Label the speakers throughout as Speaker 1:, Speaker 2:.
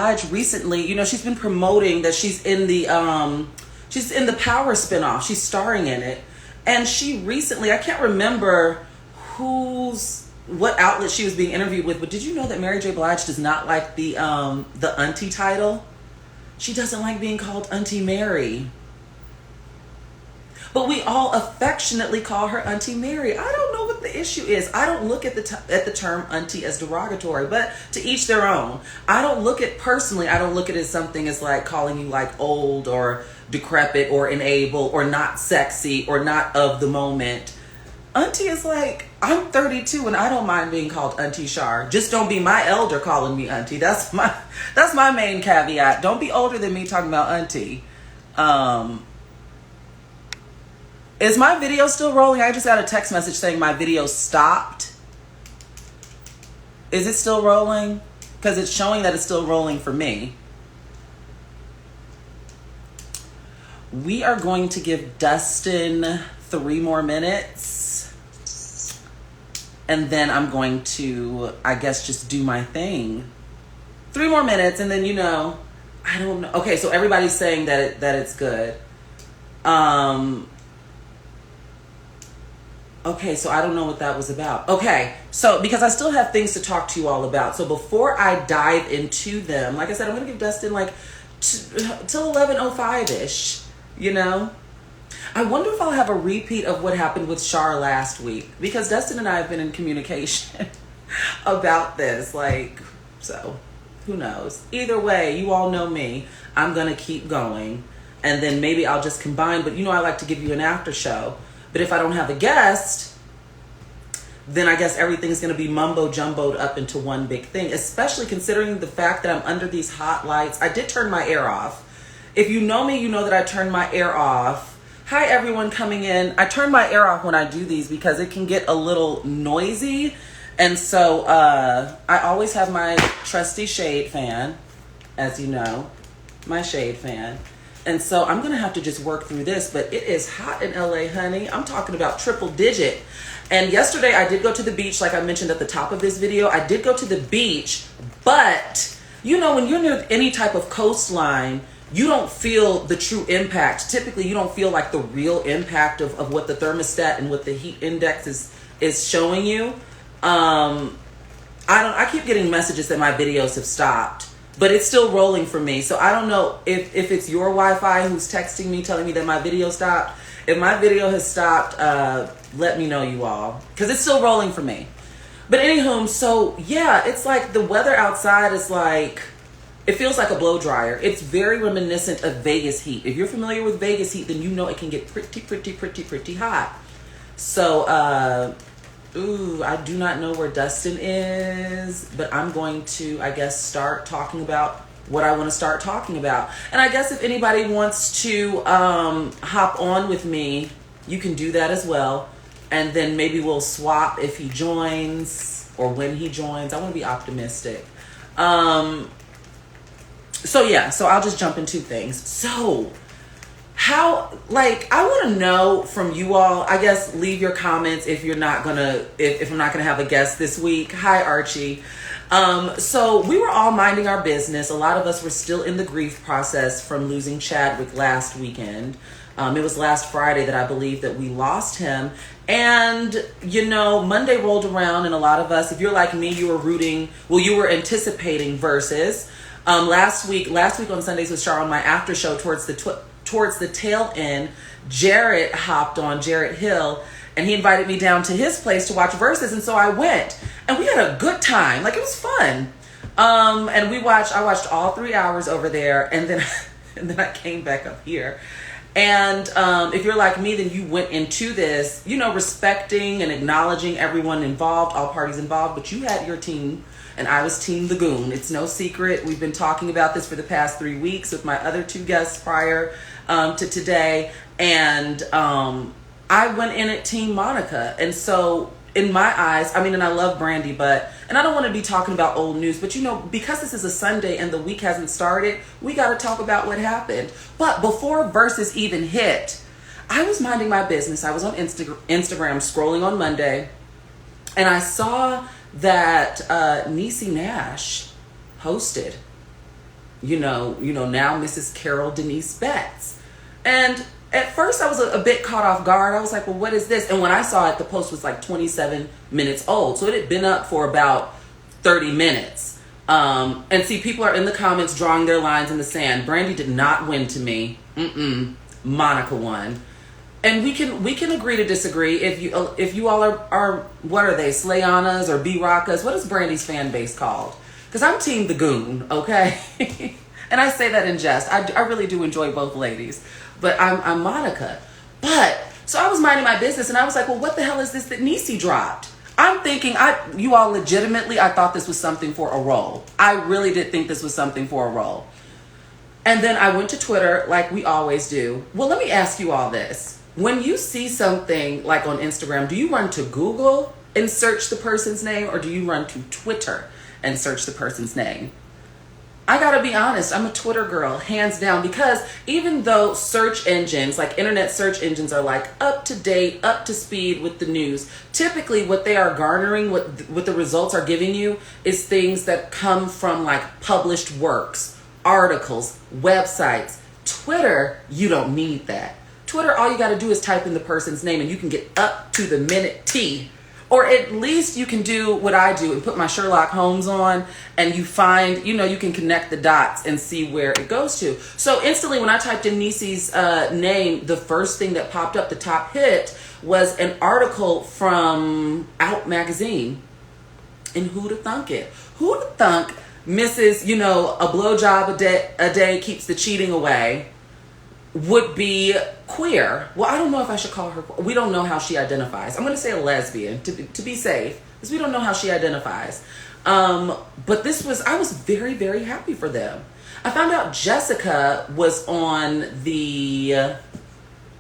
Speaker 1: Blige recently, she's been promoting that she's in the Power spinoff. She's starring in it. And she recently, I can't remember what outlet she was being interviewed with, but did you know that Mary J. Blige does not like the auntie title? She doesn't like being called Auntie Mary. But we all affectionately call her Auntie Mary. I don't know what the issue is. I don't look at the term auntie as derogatory, but to each their own. I don't look at it as something as like calling you like old or decrepit or unable or not sexy or not of the moment. Auntie is like, I'm 32 and I don't mind being called Auntie Shar. Just don't be my elder calling me Auntie. That's my main caveat. Don't be older than me talking about Auntie. Is my video still rolling? I just got a text message saying my video stopped. Is it still rolling? Because it's showing that it's still rolling for me. We are going to give Dustin 3 more minutes. And then I'm going to, I guess, just do my thing. 3 more minutes and then, I don't know. Okay, so everybody's saying that it's good. Okay, so I don't know what that was about. Okay, so because I still have things to talk to you all about. So before I dive into them, like I said, I'm going to give Dustin like till 11:05-ish, I wonder if I'll have a repeat of what happened with Shar last week. Because Dustin and I have been in communication about this. So who knows? Either way, you all know me. I'm going to keep going. And then maybe I'll just combine. But I like to give you an after show. But if I don't have a guest, then I guess everything's going to be mumbo jumboed up into one big thing, especially considering the fact that I'm under these hot lights. I did turn my air off. If you know me, you know that I turned my air off. Hi, everyone coming in. I turn my air off when I do these because it can get a little noisy. And so I always have my trusty shade fan, as you know, my shade fan. And so I'm going to have to just work through this, but it is hot in LA, honey. I'm talking about triple digit. And yesterday I did go to the beach, like I mentioned at the top of this video. I did go to the beach, but when you're near any type of coastline, you don't feel the true impact. Typically, you don't feel like the real impact of what the thermostat and what the heat index is showing you. I keep getting messages that my videos have stopped. But it's still rolling for me. So I don't know if it's your Wi-Fi who's texting me, telling me that my video stopped. If my video has stopped, let me know, you all. Because it's still rolling for me. But anywho, so yeah, it's like the weather outside is like, it feels like a blow dryer. It's very reminiscent of Vegas heat. If you're familiar with Vegas heat, then you know it can get pretty hot. So, I do not know where Dustin is, but I'm going to, I guess, start talking about what I want to start talking about. And I guess if anybody wants to hop on with me, you can do that as well. And then maybe we'll swap if he joins or when he joins. I want to be optimistic. So I'll just jump into things. So I want to know from you all, I guess, leave your comments if I'm not going to have a guest this week. Hi, Archie. So we were all minding our business. A lot of us were still in the grief process from losing Chadwick last weekend. It was last Friday that I believe that we lost him. And, Monday rolled around and a lot of us, if you're like me, you were anticipating verses. Last week on Sundays with Shar on my after show towards the tail end, Jarrett Hill, and he invited me down to his place to watch verses. And so I went and we had a good time. It was fun. And I watched all 3 hours over there and then I came back up here. And if you're like me, then you went into this, respecting and acknowledging everyone involved, all parties involved, but you had your team and I was Team the Goon. It's no secret. We've been talking about this for the past 3 weeks with my other 2 guests prior to today. And I went in at Team Monica. And so in my eyes, and I love Brandy, and I don't want to be talking about old news, but because this is a Sunday and the week hasn't started, we got to talk about what happened. But before verses even hit, I was minding my business. I was on Instagram scrolling on Monday, and I saw that Niecy Nash hosted. now Mrs. Carol Denise Betts. And at first I was a bit caught off guard. I was like, well, what is this? And when I saw it, the post was like 27 minutes old. So it had been up for about 30 minutes. And see, people are in the comments drawing their lines in the sand. Brandy did not win to me. Monica won. And we can agree to disagree. If you all are what are they, Slayanas or B-Rockas? What is Brandy's fan base called? Because I'm Team the Goon, okay? And I say that in jest. I really do enjoy both ladies. But I'm Monica. But, so I was minding my business and I was like, well, what the hell is this that Niecy dropped? I'm thinking, you all legitimately, I thought this was something for a role. I really did think this was something for a role. And then I went to Twitter like we always do. Well, let me ask you all this. When you see something like on Instagram, do you run to Google and search the person's name, or do you run to Twitter and search the person's name? I gotta be honest, I'm a Twitter girl, hands down, because even though search engines, like internet search engines, are like up to date, up to speed with the news, typically what they are garnering, what the results are giving you, is things that come from like published works, articles, websites. Twitter, you don't need that. Twitter, all you got to do is type in the person's name and you can get up to the minute T. Or at least you can do what I do and put my Sherlock Holmes on and you find, you can connect the dots and see where it goes to. So instantly when I typed in Niecy's name, the first thing that popped up, the top hit, was an article from Out Magazine. And who'da thunk it? Who'da thunk Mrs., a blowjob a day keeps the cheating away, would be queer. Well, I don't know if I should call her. We don't know how she identifies. I'm going to say a lesbian to be safe, because we don't know how she identifies. But I was very, very happy for them. I found out Jessica was on the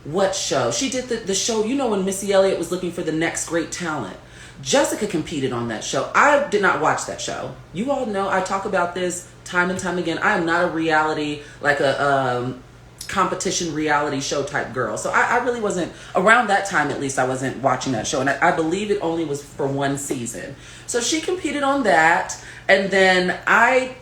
Speaker 1: what show? She did the show. When Missy Elliott was looking for the next great talent. Jessica competed on that show. I did not watch that show. You all know I talk about this time and time again. I am not a reality, like a competition reality show type girl. So I really wasn't, around that time at least, I wasn't watching that show. And I believe it only was for one season. So she competed on that. And then I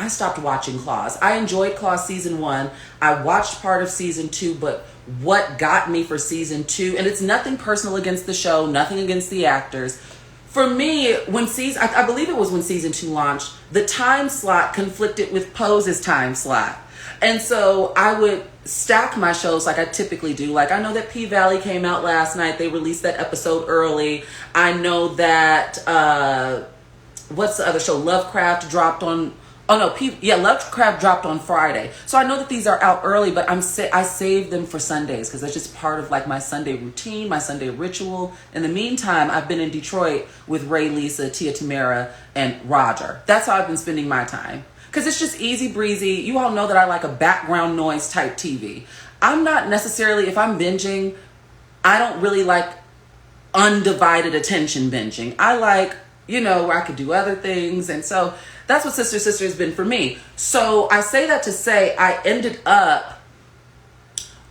Speaker 1: stopped watching Claws. I enjoyed Claws season 1. I watched part of season 2, but what got me for season 2, and it's nothing personal against the show, nothing against the actors. For me, I believe it was when season 2 launched, the time slot conflicted with Pose's time slot. And so I would stack my shows like I typically do. Like, I know that P-Valley came out last night. They released that episode early. I know that, what's the other show? Lovecraft dropped on, Lovecraft dropped on Friday. So I know that these are out early, but I save them for Sundays because that's just part of like my Sunday routine, my Sunday ritual. In the meantime, I've been in Detroit with Ray, Lisa, Tia Tamara, and Roger. That's how I've been spending my time. Because it's just easy breezy. You all know that I like a background noise type TV. I'm not necessarily, if I'm binging, I don't really like undivided attention binging. I like, where I could do other things. And so that's what Sister has been for me. So I say that to say I ended up,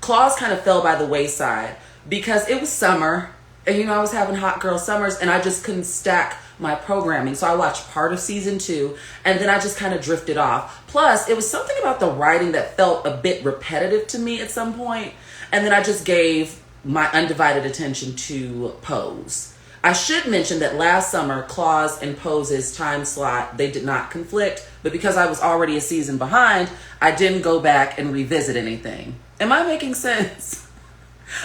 Speaker 1: Claws kind of fell by the wayside because it was summer. And I was having hot girl summers and I just couldn't stack my programming. So I watched part of season 2 and then I just kind of drifted off. Plus, it was something about the writing that felt a bit repetitive to me at some point. And then I just gave my undivided attention to Pose. I should mention that last summer, Claws and Pose's time slot, they did not conflict. But because I was already a season behind, I didn't go back and revisit anything. Am I making sense?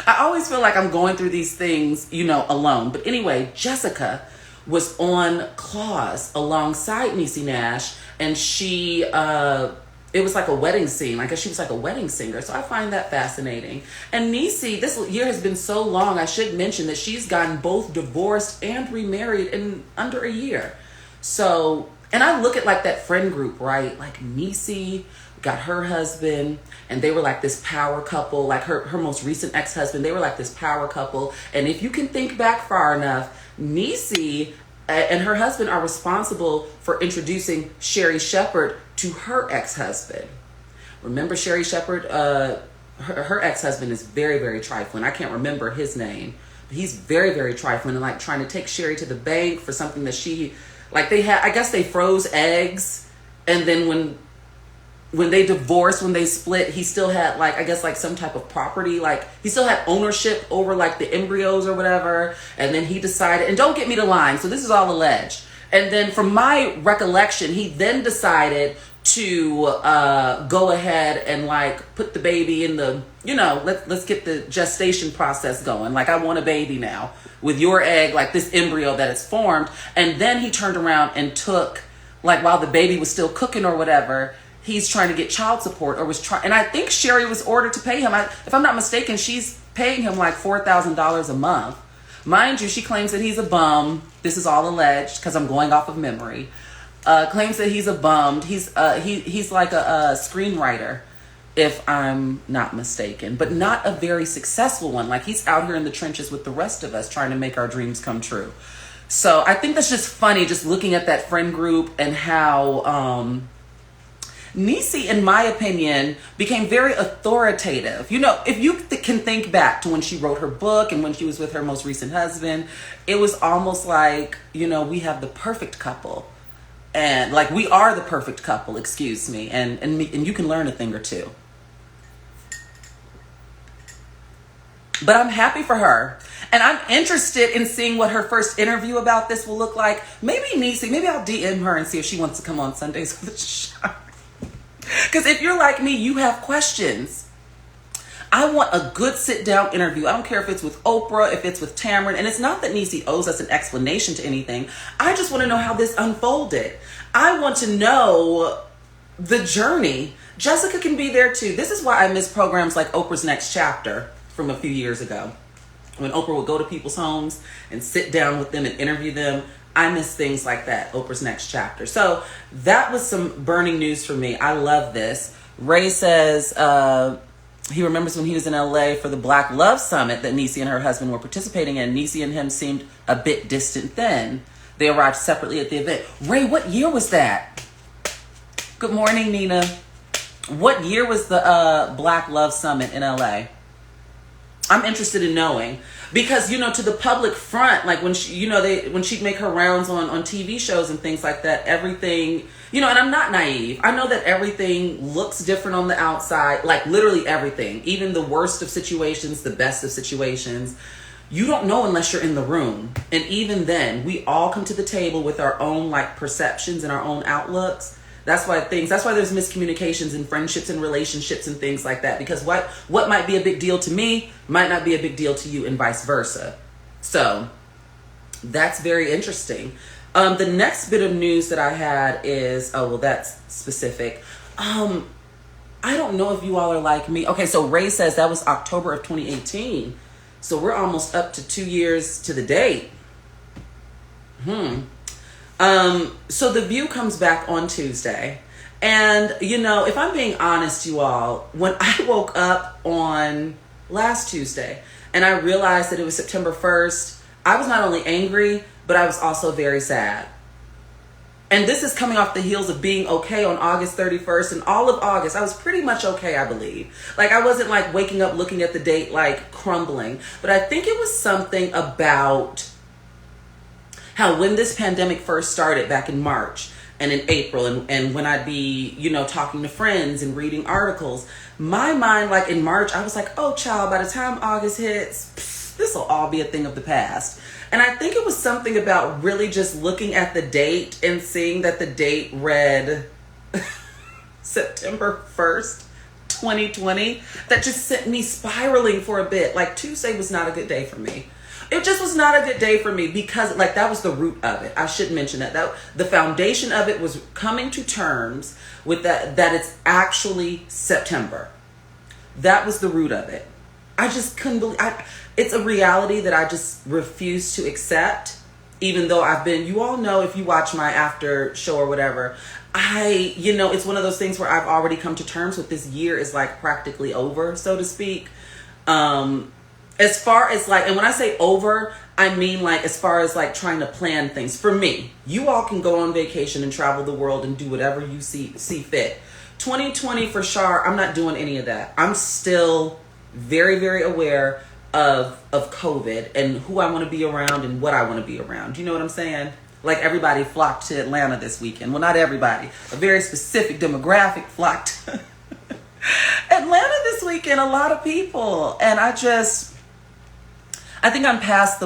Speaker 1: I always feel like I'm going through these things, alone. But anyway, Jessica was on Claws alongside Niecy Nash, and she, it was like a wedding scene. I guess she was like a wedding singer, so I find that fascinating. And Niecy, this year has been so long, I should mention that she's gotten both divorced and remarried in under a year. So, and I look at like that friend group, right? Like Niecy got her husband, and they were like this power couple, like her most recent ex-husband, they were like this power couple. And if you can think back far enough, Niecy and her husband are responsible for introducing Sherry Shepherd to her ex-husband. Remember Sherry Shepherd? Her ex-husband is very, very trifling. I can't remember his name. But he's very, very trifling and like trying to take Sherry to the bank for something that I guess they froze eggs. And then when when they divorced, when they split, he still had like, I guess like some type of property, like he still had ownership over like the embryos or whatever. And then he decided, and don't get me to lying, so this is all alleged. And then from my recollection, he then decided to go ahead and like put the baby in the, let's get the gestation process going. Like, I want a baby now with your egg, like this embryo that is formed. And then he turned around and took, like, while the baby was still cooking or whatever, he's trying to get child support, or was trying. And I think Sherry was ordered to pay him. If I'm not mistaken, she's paying him like $4,000 a month. Mind you, she claims that he's a bum. This is all alleged because I'm going off of memory. Claims that he's a bum. He's like a screenwriter, if I'm not mistaken, but not a very successful one. Like, he's out here in the trenches with the rest of us trying to make our dreams come true. So I think that's just funny, just looking at that friend group and how Niecy, in my opinion, became very authoritative. If you can think back to when she wrote her book and when she was with her most recent husband, it was almost like, we have the perfect couple. And like, we are the perfect couple, excuse me. And you can learn a thing or two. But I'm happy for her. And I'm interested in seeing what her first interview about this will look like. Maybe Niecy, maybe I'll DM her and see if she wants to come on Sundays with Shar. Because if you're like me, you have questions. I want a good sit-down interview. I don't care if it's with Oprah, if it's with Tamron. And it's not that Niecy owes us an explanation to anything. I just want to know how this unfolded. I want to know the journey. Jessica can be there too. This is why I miss programs like Oprah's Next Chapter from a few years ago, when Oprah would go to people's homes and sit down with them and interview them. I miss things like that, Oprah's Next Chapter. So that was some burning news for me. I love this. Ray says he remembers when he was in LA for the Black Love Summit that Niecy and her husband were participating in. Niecy and him seemed a bit distant then. They arrived separately at the event. Ray, what year was that? Good morning, Nina. What year was the Black Love Summit in LA? I'm interested in knowing, because to the public front, like when she, when she'd make her rounds on TV shows and things like that, everything, and I'm not naive. I know that everything looks different on the outside, like literally everything, even the worst of situations, the best of situations. You don't know unless you're in the room. And even then, we all come to the table with our own like perceptions and our own outlooks. That's why there's miscommunications in friendships and relationships and things like that. Because what might be a big deal to me might not be a big deal to you, and vice versa. So that's very interesting. The next bit of news that I had is, that's specific. I don't know if you all are like me. Okay, so Ray says that was October of 2018. So we're almost up to 2 years to the date. So The View comes back on Tuesday. And, if I'm being honest, you all, when I woke up on last Tuesday and I realized that it was September 1st, I was not only angry, but I was also very sad. And this is coming off the heels of being okay on August 31st, and all of August, I was pretty much okay, I believe. Like, I wasn't like waking up looking at the date like crumbling, but I think it was something about how when this pandemic first started back in March and in April, and when I'd be, talking to friends and reading articles, my mind, like in March, I was like, oh child, by the time August hits, this will all be a thing of the past. And I think it was something about really just looking at the date and seeing that the date read September 1st, 2020, that just sent me spiraling for a bit. Like, Tuesday was not a good day for me. It just was not a good day for me because, like, that was the root of it. I should mention that. The foundation of it was coming to terms with that it's actually September. That was the root of it. I just couldn't believe it's a reality that I just refuse to accept, even though you all know, if you watch my after show or whatever, it's one of those things where I've already come to terms with this year is like practically over, so to speak. As far as like, and when I say over, I mean like as far as like trying to plan things. For me, you all can go on vacation and travel the world and do whatever you see fit. 2020 for Shar, I'm not doing any of that. I'm still very, very aware of COVID and who I want to be around and what I want to be around. You know what I'm saying? Like everybody flocked to Atlanta this weekend. Well, not everybody. A very specific demographic flocked to Atlanta this weekend. A lot of people. And I think I'm past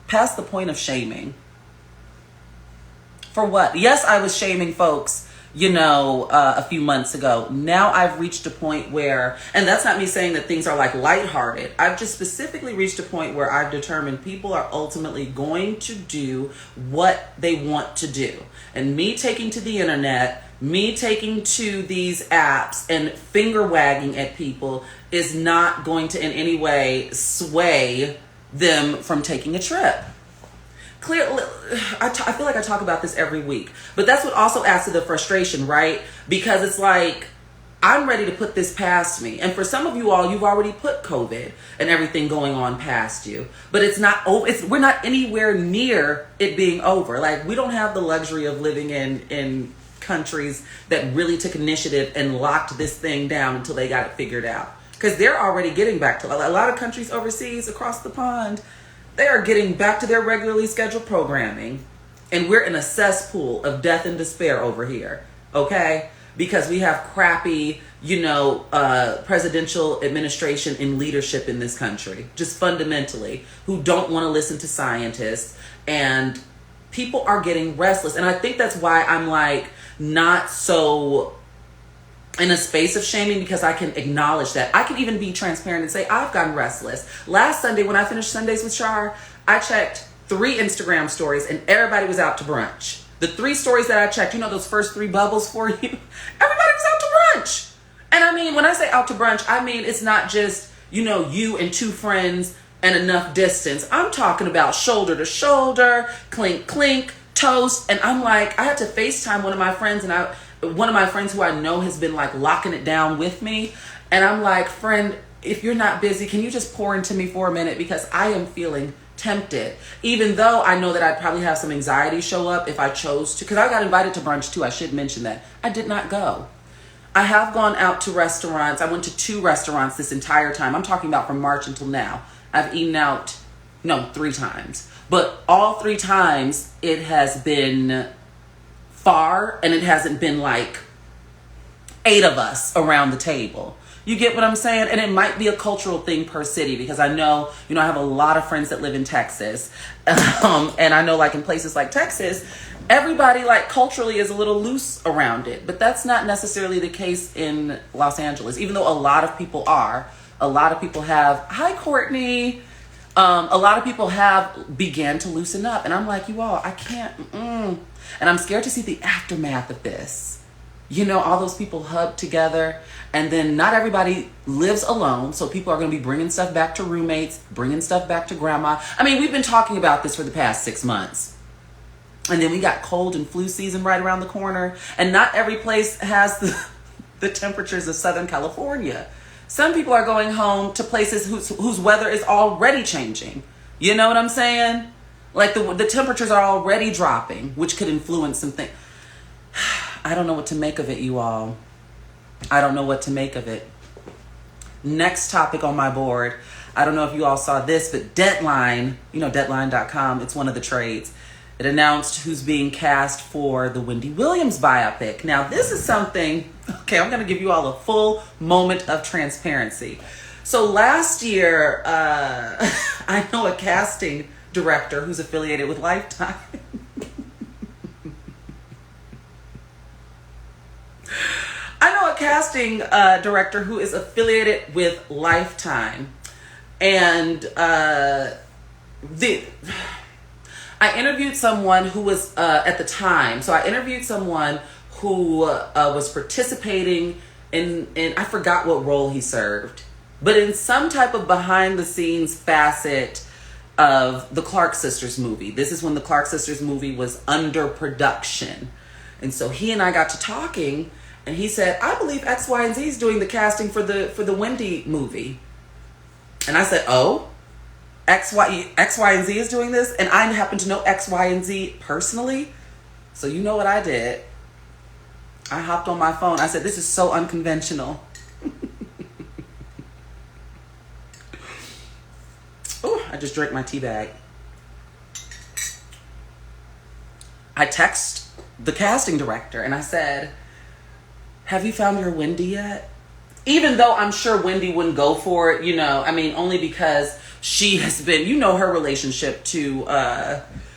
Speaker 1: past the point of shaming. For what? Yes, I was shaming folks, a few months ago. Now I've reached a point where, and that's not me saying that things are like lighthearted. I've just specifically reached a point where I've determined people are ultimately going to do what they want to do. And me taking to the internet, me taking to these apps and finger wagging at people is not going to in any way sway them from taking a trip. Clearly, I feel like I talk about this every week, but that's what also adds to the frustration, right? Because it's like, I'm ready to put this past me. And for some of you all, you've already put COVID and everything going on past you, but it's not over. We're not anywhere near it being over. Like, we don't have the luxury of living in countries that really took initiative and locked this thing down until they got it figured out. Because they're already getting back to, a lot of countries overseas across the pond, they are getting back to their regularly scheduled programming, and we're in a cesspool of death and despair over here, okay? Because we have crappy, presidential administration and leadership in this country, just fundamentally, who don't want to listen to scientists, and people are getting restless. And I think that's why I'm like not so in a space of shaming, because I can acknowledge that. I can even be transparent and say I've gotten restless. Last Sunday, when I finished Sundays with Shar, I checked 3 Instagram stories and everybody was out to brunch. The 3 stories that I checked, those first 3 bubbles for you, everybody was out to brunch. And I mean, when I say out to brunch, I mean, it's not just, you and 2 friends and enough distance. I'm talking about shoulder to shoulder, clink, clink, toast. And I'm like, I had to FaceTime one of my friends, one of my friends who I know has been like locking it down with me. And I'm like, friend, if you're not busy, can you just pour into me for a minute? Because I am feeling tempted, even though I know that I'd probably have some anxiety show up if I chose to, because I got invited to brunch too. I should mention that. I did not go. I have gone out to restaurants. I went to 2 restaurants this entire time. I'm talking about from March until now. I've eaten out, 3 times. But all 3 times it has been far, and it hasn't been like 8 of us around the table. You get what I'm saying? And it might be a cultural thing per city, because I know, I have a lot of friends that live in Texas. And I know like in places like Texas, everybody like culturally is a little loose around it. But that's not necessarily the case in Los Angeles, even though a lot of people are. A lot of people have, hi Courtney. A lot of people have began to loosen up. And I'm like, you all, I can't, And I'm scared to see the aftermath of this. All those people hubbed together, and then not everybody lives alone. So people are going to be bringing stuff back to roommates, bringing stuff back to grandma. I mean, we've been talking about this for the past 6 months. And then we got cold and flu season right around the corner. And not every place has the temperatures of Southern California. Some people are going home to places whose weather is already changing. You know what I'm saying? Like the temperatures are already dropping, which could influence some things. I don't know what to make of it, you all. I don't know what to make of it. Next topic on my board. I don't know if you all saw this, but Deadline, Deadline.com, it's one of the trades. It announced who's being cast for the Wendy Williams biopic. Now, this is something, okay, I'm going to give you all a full moment of transparency. So last year, I know a casting director who's affiliated with Lifetime. I know a casting director who is affiliated with Lifetime. And I interviewed someone who was at the time. So I interviewed someone who was participating in, I forgot what role he served, but in some type of behind the scenes facet of the Clark Sisters movie. This is when the Clark Sisters movie was under production. And so he and I got to talking, and he said, I believe X, Y, and Z is doing the casting for the Wendy movie. And I said, oh, X, Y, and Z is doing this? And I happen to know X, Y, and Z personally. So you know what I did? I hopped on my phone. I said, this is so unconventional. Oh, I just drank my tea bag. I text the casting director and I said, have you found your Wendy yet? Even though I'm sure Wendy wouldn't go for it, you know, I mean, only because she has been, you know, her relationship to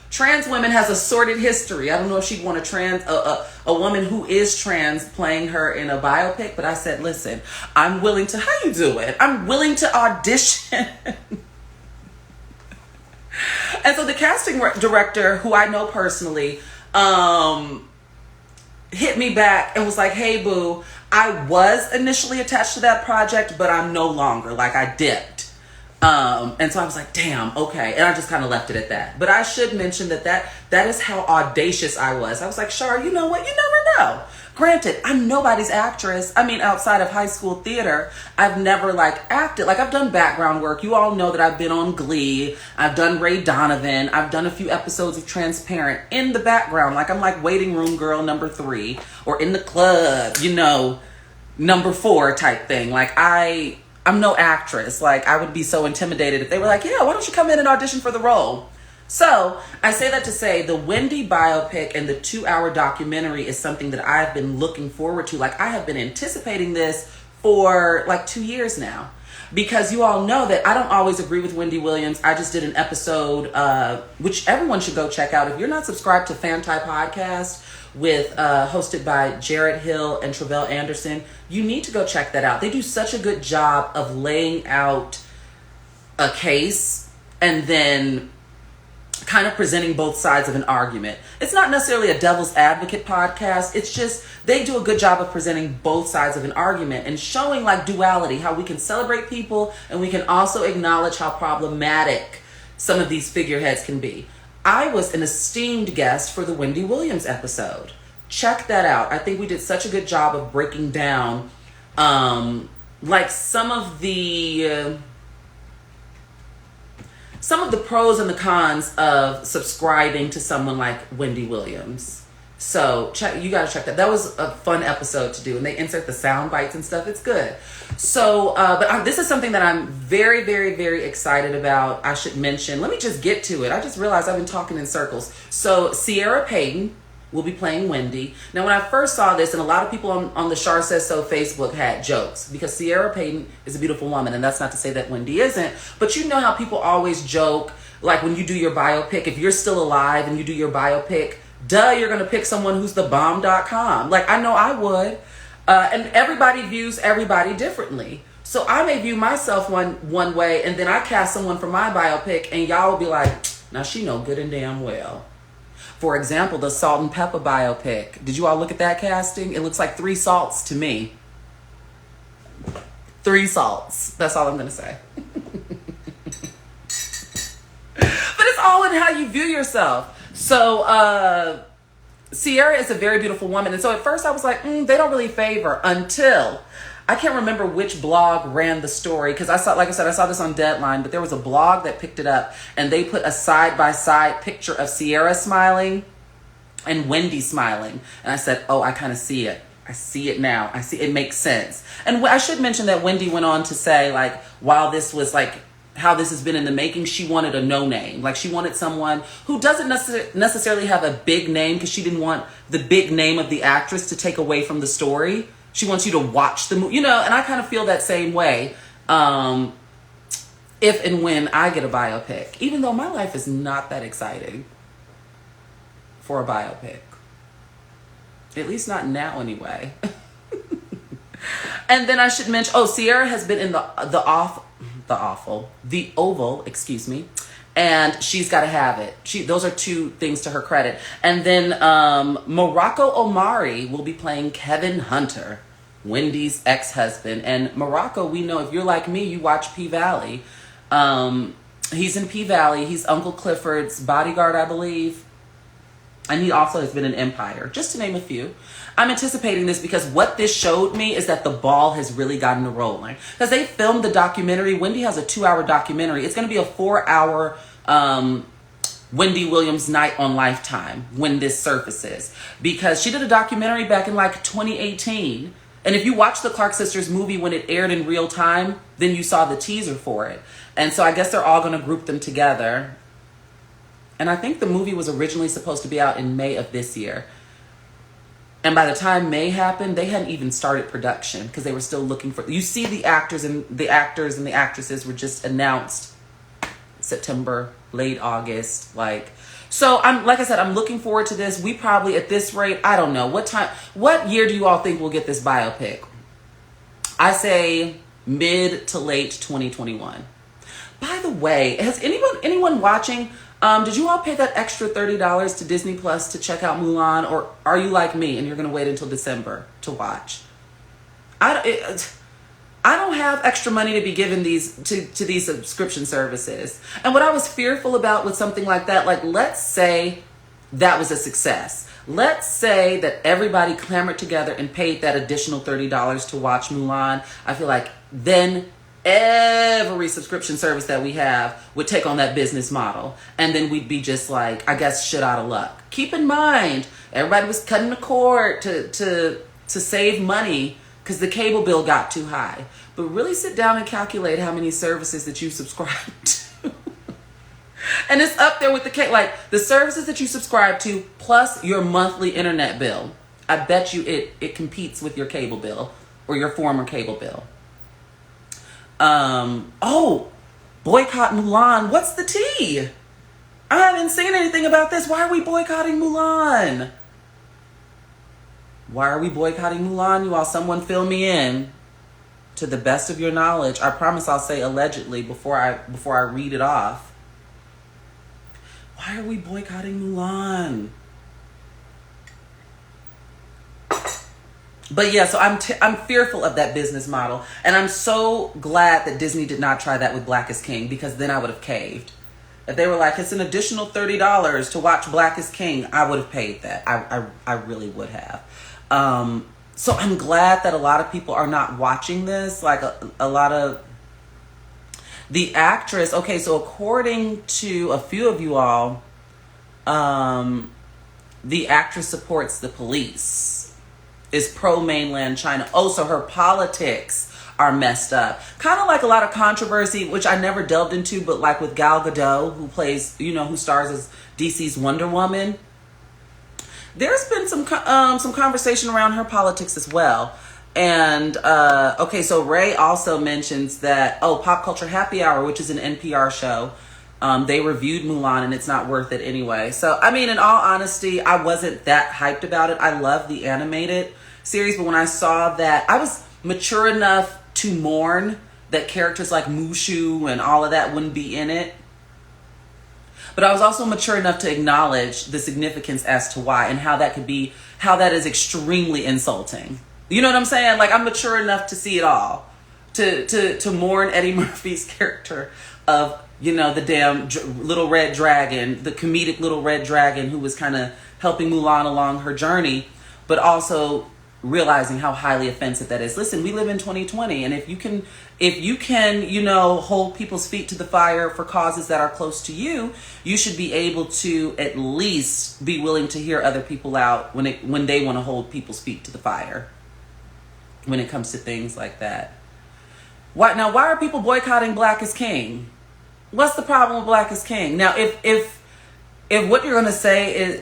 Speaker 1: trans women has a sordid history. I don't know if she'd want a woman who is trans playing her in a biopic, but I said, listen, I'm willing to, how you do it? I'm willing to audition. And so the casting director, who I know personally, hit me back and was like, hey, boo, I was initially attached to that project, but I'm no longer. Like, I dipped. And so I was like, damn, okay. And I just kind of left it at that. But I should mention that is how audacious I was. I was like, Shar, you know what? You never know. Granted, I'm nobody's actress. I mean, outside of high school theater, I've never like acted. Like, I've done background work. You all know that I've been on Glee. I've done Ray Donovan. I've done a few episodes of Transparent in the background. Like, I'm like waiting room girl number 3 or in the club, you know, number 4 type thing. Like, I'm no actress. Like, I would be so intimidated if they were like, yeah, why don't you come in and audition for the role? So I say that to say the Wendy biopic and the 2-hour documentary is something that I've been looking forward to. Like, I have been anticipating this for like 2 years now, because you all know that I don't always agree with Wendy Williams. I just did an episode, which everyone should go check out. If you're not subscribed to Fantai Podcast with hosted by Jared Hill and Travell Anderson, you need to go check that out. They do such a good job of laying out a case and then kind of presenting both sides of an argument. It's not necessarily a devil's advocate podcast. It's just they do a good job of presenting both sides of an argument and showing like duality, how we can celebrate people and we can also acknowledge how problematic some of these figureheads can be. I was an esteemed guest for the Wendy Williams episode. Check that out. I think we did such a good job of breaking down like some of the pros and the cons of subscribing to someone like Wendy Williams. So you got to check that. That was a fun episode to do, and they insert the sound bites and stuff. It's good. So, this is something that I'm very, very, very excited about. I should mention. Let me just get to it. I just realized I've been talking in circles. So Sierra Payton will be playing Wendy. Now, when I first saw this, and a lot of people on the Shar Says So Facebook had jokes, because Sierra Payton is a beautiful woman, and that's not to say that Wendy isn't, but you know how people always joke, like when you do your biopic, if you're still alive and you do your biopic, you're going to pick someone who's the bomb.com. Like, I know I would. And everybody views everybody differently. So I may view myself one way, and then I cast someone for my biopic, and y'all will be like, now she know good and damn well. For example, the Salt and Pepper biopic. Did you all look at that casting? It looks like 3 salts to me. 3 salts. That's all I'm going to say. But it's all in how you view yourself. So, Sierra is a very beautiful woman. And so at first I was like, they don't really favor, until I can't remember which blog ran the story, because I saw this on Deadline, but there was a blog that picked it up, and they put a side-by-side picture of Sierra smiling and Wendy smiling. And I said, oh, I kind of see it. I see it now. I see it makes sense. And I should mention that Wendy went on to say, like, while this was like how this has been in the making, she wanted a no name. Like, she wanted someone who doesn't necessarily have a big name, because she didn't want the big name of the actress to take away from the story. She wants you to watch the movie, you know, and I kind of feel that same way if and when I get a biopic, even though my life is not that exciting for a biopic. At least not now anyway. And then I should mention, Sierra has been in the Oval, excuse me. And she's got to have it. Those are 2 things to her credit. And then Morocco Omari will be playing Kevin Hunter, Wendy's ex-husband. And Morocco, we know, if you're like me, you watch P-Valley. He's in P-Valley. He's Uncle Clifford's bodyguard, I believe. And he also has been in Empire, just to name a few. I'm anticipating this because what this showed me is that the ball has really gotten to rolling. Because they filmed the documentary. Wendy has a 2-hour documentary. It's going to be a 4-hour Wendy Williams night on Lifetime when this surfaces. Because she did a documentary back in like 2018. And if you watch the Clark Sisters movie when it aired in real time, then you saw the teaser for it. And so I guess they're all going to group them together. And I think the movie was originally supposed to be out in May of this year. And by the time May happened, they hadn't even started production because they were still looking for. You see, the actors and the actresses were just announced September, late August, like. So like I said, I'm looking forward to this. We probably at this rate, I don't know what year do you all think we'll get this biopic? I say mid to late 2021. By the way, has anyone watching? Did you all pay that extra $30 to Disney Plus to check out Mulan, or are you like me and you're gonna wait until December to watch? I don't have extra money to be given to these subscription services. And what I was fearful about with something like that, like let's say that was a success. Let's say that everybody clamored together and paid that additional $30 to watch Mulan. I feel like then every subscription service that we have would take on that business model. And then we'd be just like, I guess, shit out of luck. Keep in mind, everybody was cutting the cord to save money because the cable bill got too high. But really sit down and calculate how many services that you subscribe to. And it's up there with the services that you subscribe to plus your monthly internet bill. I bet you it competes with your cable bill or your former cable bill. Boycott Mulan. What's the tea? I haven't seen anything about this. Why are we boycotting Mulan? Why are we boycotting Mulan, you all? Someone fill me in to the best of your knowledge. I promise I'll say allegedly before I read it off. Why are we boycotting Mulan? But yeah, so I'm fearful of that business model, and I'm so glad that Disney did not try that with Black is King, because then I would have caved. If they were like, it's an additional $30 to watch Black is King, I would have paid that. I really would have. So I'm glad that a lot of people are not watching this. Like a lot of the actress. Okay, so according to a few of you all, the actress supports the police. Is pro-mainland China. Oh, so her politics are messed up. Kind of like a lot of controversy, which I never delved into, but like with Gal Gadot, who stars as DC's Wonder Woman. There's been some conversation around her politics as well. And, okay, so Ray also mentions that, Pop Culture Happy Hour, which is an NPR show, they reviewed Mulan and it's not worth it anyway. So, I mean, in all honesty, I wasn't that hyped about it. I love the animated series, but when I saw that, I was mature enough to mourn that characters like Mushu and all of that wouldn't be in it. But I was also mature enough to acknowledge the significance as to why and how that is extremely insulting. You know what I'm saying? Like, I'm mature enough to see it all. To mourn Eddie Murphy's character of, the damn little red dragon, the comedic little red dragon who was kind of helping Mulan along her journey, but also realizing how highly offensive that is. Listen, we live in 2020, and if you can, hold people's feet to the fire for causes that are close to you, you should be able to at least be willing to hear other people out when they want to hold people's feet to the fire when it comes to things like that. Why are people boycotting Black is King? What's the problem with Black is King? Now, if what you're going to say is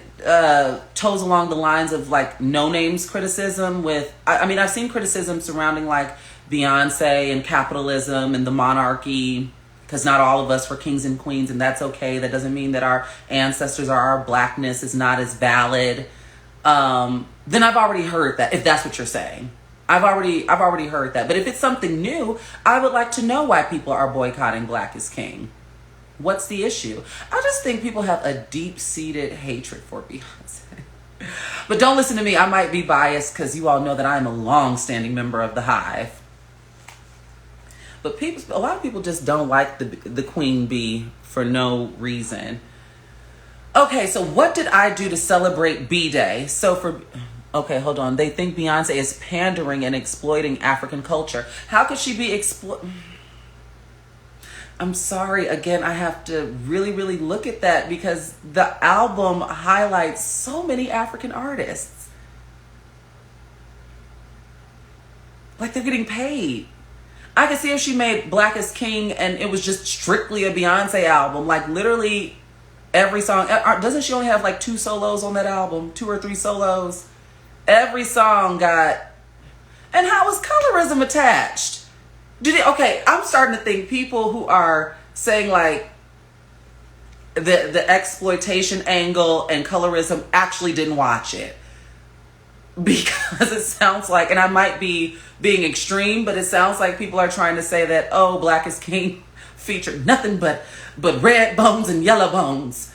Speaker 1: toes along the lines of like no names criticism I've seen criticism surrounding like Beyonce and capitalism and the monarchy, because not all of us were kings and queens, and that's okay. That doesn't mean that our ancestors or our blackness is not as valid. Then I've already heard that, if that's what you're saying. I've already heard that. But if it's something new, I would like to know why people are boycotting Black is King. What's the issue? I just think people have a deep-seated hatred for Beyonce. But don't listen to me. I might be biased because you all know that I'm a long-standing member of the Hive. But a lot of people just don't like the Queen Bee for no reason. Okay, so what did I do to celebrate B-Day? Okay, hold on. They think Beyonce is pandering and exploiting African culture. How could she be I'm sorry. Again, I have to really, really look at that because the album highlights so many African artists. Like, they're getting paid. I could see if she made Black is King and it was just strictly a Beyonce album. Like, literally, Every song. Doesn't she only have like 2 solos on that album? 2 or 3 solos? Every song got... And how is colorism attached? Okay, I'm starting to think people who are saying like the exploitation angle and colorism actually didn't watch it. Because it sounds like, and I might be being extreme, but it sounds like people are trying to say that, oh, Black is King featured nothing but red bones and yellow bones.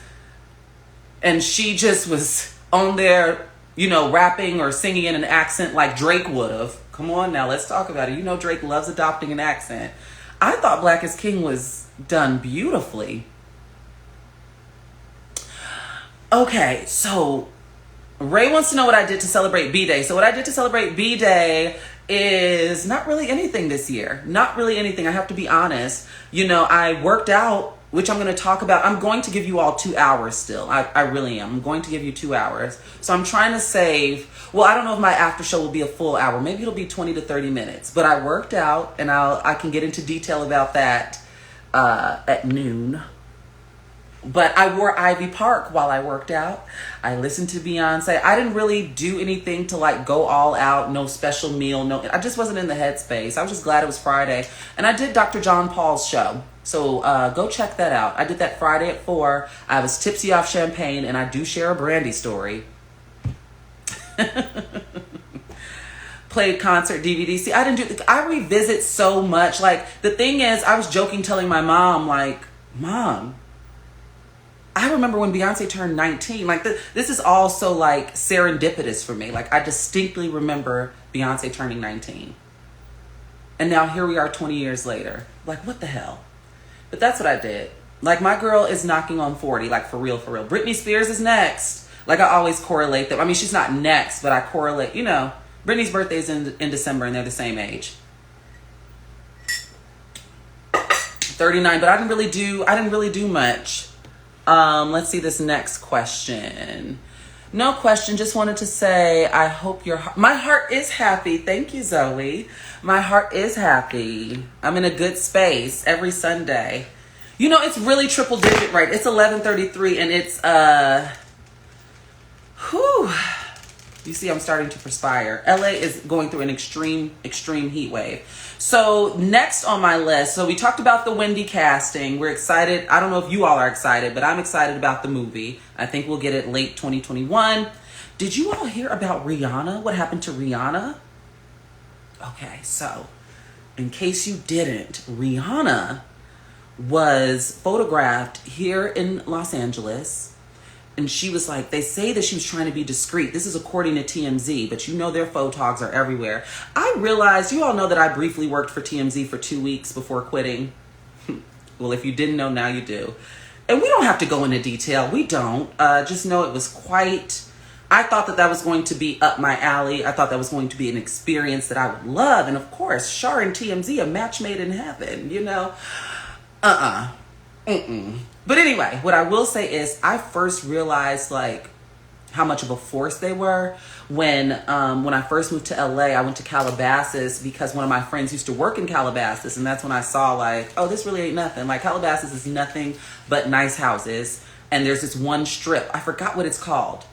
Speaker 1: And she just was on there, rapping or singing in an accent like Drake would have. Come on now, let's talk about it. Drake loves adopting an accent. I thought Black is King was done beautifully. Okay, so Ray wants to know what I did to celebrate B-Day. So what I did to celebrate B-Day is not really anything this year. Not really anything. I have to be honest. I worked out, which I'm going to talk about. I'm going to give you all 2 hours still. I really am. I'm going to give you 2 hours. So I'm trying to save. Well, I don't know if my after show will be a full hour. Maybe it'll be 20 to 30 minutes. But I worked out, and I can get into detail about that at noon. But I wore Ivy Park while I worked out. I listened to Beyonce. I didn't really do anything to like go all out. No special meal. I just wasn't in the headspace. I was just glad it was Friday. And I did Dr. John Paul's show. So go check that out. I did that Friday at 4. I was tipsy off champagne, and I do share a brandy story. Played concert DVD. See, I revisit so much. Like, the thing is, I was joking telling my mom, like, Mom, I remember when Beyonce turned 19. Like, this is all so, like, serendipitous for me. Like, I distinctly remember Beyonce turning 19. And now here we are 20 years later. Like, what the hell? But that's what I did. Like, my girl is knocking on 40. Like, for real, for real. Britney Spears is next. Like, I always correlate them. I mean, she's not next, but I correlate. Britney's birthday is in December, and they're the same age. 39, but I didn't really do much. Let's see this next question. No question. Just wanted to say, I hope my heart is happy. Thank you, Zoe. My heart is happy. I'm in a good space every Sunday. It's really triple digit, right? It's 11:33 and it's, you see, I'm starting to perspire. LA is going through an extreme heat wave. So next on my list, so we talked about the Wendy casting. We're excited. I don't know if you all are excited, but I'm excited about the movie. I think we'll get it late 2021. Did you all hear about Rihanna? What happened to Rihanna? Okay, so in case you didn't, Rihanna was photographed here in Los Angeles. And she was like, they say that she was trying to be discreet. This is according to TMZ, but their photogs are everywhere. I realized, you all know that I briefly worked for TMZ for 2 weeks before quitting. Well, if you didn't know, now you do. And we don't have to go into detail. We don't. Just know it was quite... I thought that was going to be up my alley. I thought that was going to be an experience that I would love. And of course, Shar and TMZ, a match made in heaven, But anyway, what I will say is I first realized like how much of a force they were when I first moved to LA. I went to Calabasas because one of my friends used to work in Calabasas, and that's when I saw like, oh, this really ain't nothing. Like, Calabasas is nothing but nice houses, and there's this one strip. I forgot what it's called,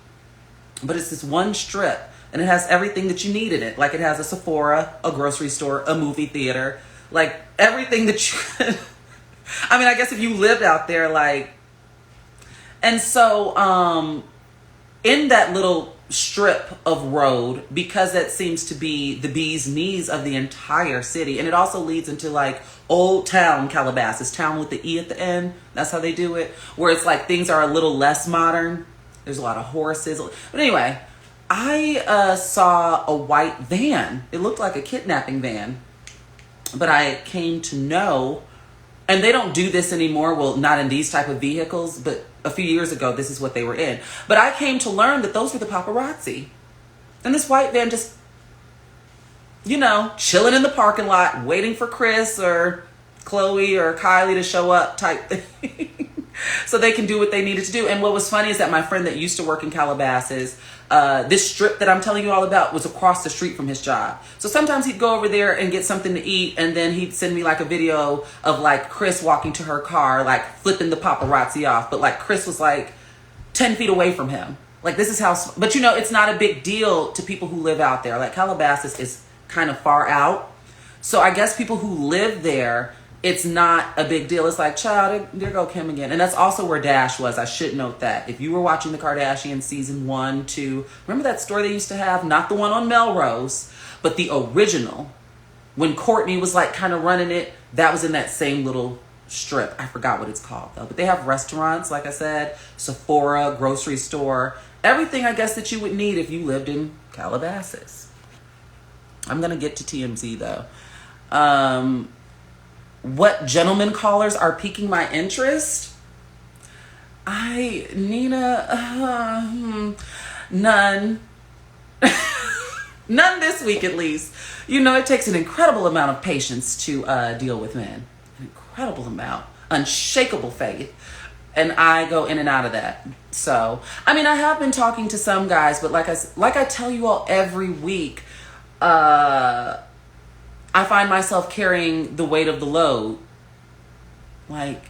Speaker 1: but it's this one strip, and it has everything that you need in it. Like, it has a Sephora, a grocery store, a movie theater, like everything that you I mean, I guess if you lived out there, like, and so, in that little strip of road, because that seems to be the bee's knees of the entire city, and it also leads into like Old Town Calabasas, town with the E at the end. That's how they do it, where it's like things are a little less modern. There's a lot of horses. But anyway, I saw a white van. It looked like a kidnapping van, but I came to know. And they don't do this anymore. Well, not in these type of vehicles, but a few years ago, this is what they were in. But I came to learn that those were the paparazzi. And this white van just, chilling in the parking lot, waiting for Chris or Chloe or Kylie to show up type thing. So they can do what they needed to do. And what was funny is that my friend that used to work in Calabasas, This strip that I'm telling you all about was across the street from his job. So sometimes he'd go over there and get something to eat, and then he'd send me like a video of like Chris walking to her car, like flipping the paparazzi off. But like Chris was like 10 feet away from him. Like this is how, but you know, it's not a big deal to people who live out there. Like Calabasas is kind of far out. So I guess people who live there, it's not a big deal. It's like, child, there go Kim again. And that's also where Dash was. I should note that. If you were watching the Kardashians season 1, 2, remember that store they used to have? Not the one on Melrose, but the original. When Courtney was like kind of running it, that was in that same little strip. I forgot what it's called though. But they have restaurants, like I said, Sephora, grocery store, everything I guess that you would need if you lived in Calabasas. I'm going to get to TMZ though. What gentleman callers are piquing my interest? None. None this week at least. You know, it takes an incredible amount of patience to deal with men. An incredible amount. Unshakable faith. And I go in and out of that. So, I mean, I have been talking to some guys, but like I tell you all every week, I find myself carrying the weight of the load. Like,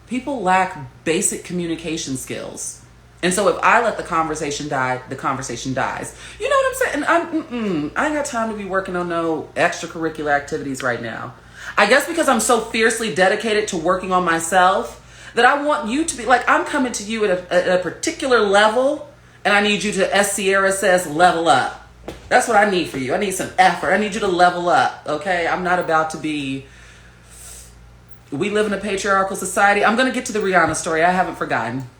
Speaker 1: people lack basic communication skills. And so if I let the conversation die, the conversation dies. You know what I'm saying? I ain't got time to be working on no extracurricular activities right now. I guess because I'm so fiercely dedicated to working on myself that I want you to be, like, I'm coming to you at a particular level, and I need you to, as Sierra says, level up. That's what I need for you. I need some effort. I need you to level up, okay? I'm not about to be... We live in a patriarchal society. I'm going to get to the Rihanna story. I haven't forgotten.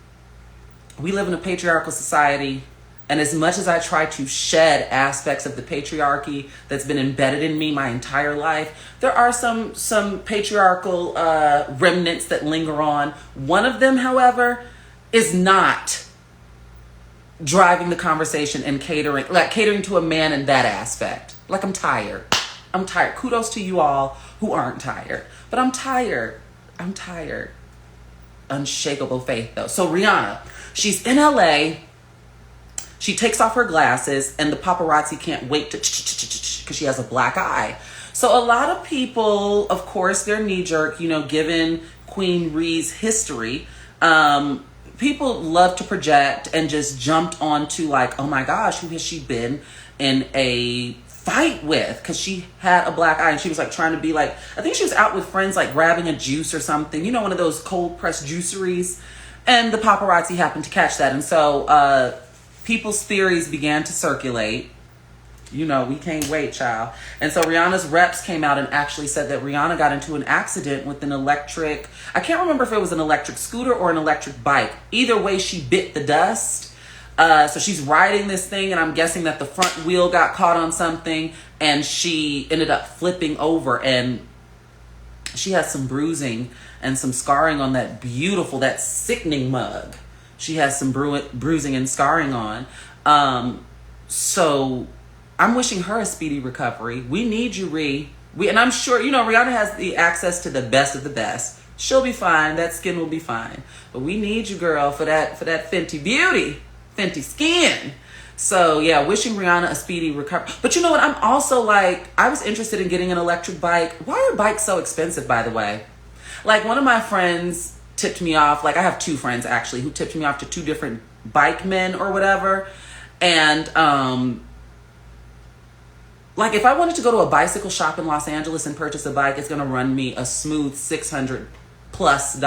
Speaker 1: We live in a patriarchal society, and as much as I try to shed aspects of the patriarchy that's been embedded in me my entire life, there are some patriarchal remnants that linger on. One of them, however, is not driving the conversation and catering to a man in that aspect. Like, I'm tired. Kudos to you all who aren't tired, but I'm tired. Unshakable faith though. So Rihanna, she's in LA. She takes off her glasses and the paparazzi can't wait to, because she has a black eye. So a lot of people, of course, they're knee jerk, you know, given Queen Ree's history, people love to project and just jumped onto like, oh my gosh, who has she been in a fight with? Because she had a black eye and she was like trying to be like, I think she was out with friends like grabbing a juice or something, you know, one of those cold pressed juiceries. And the paparazzi happened to catch that. And so people's theories began to circulate. You know, we can't wait, child. And so Rihanna's reps came out and actually said that Rihanna got into an accident with an electric, I can't remember if it was an electric scooter or an electric bike. Either way, she bit the dust. So she's riding this thing, and I'm guessing that the front wheel got caught on something, and she ended up flipping over, and she has some bruising and some scarring on that beautiful, that sickening mug. She has some bruising and scarring on. So I'm wishing her a speedy recovery. We need you, Ree. And I'm sure, you know, Rihanna has the access to the best of the best. She'll be fine. That skin will be fine. But we need you, girl, for that Fenty beauty, Fenty skin. So yeah, wishing Rihanna a speedy recovery. But you know what? I'm also like, I was interested in getting an electric bike. Why are bikes so expensive, by the way? Like, one of my friends tipped me off. Like, I have two friends actually who tipped me off to two different bike men or whatever. And like, if I wanted to go to a bicycle shop in Los Angeles and purchase a bike, it's going to run me a smooth $600+ plus.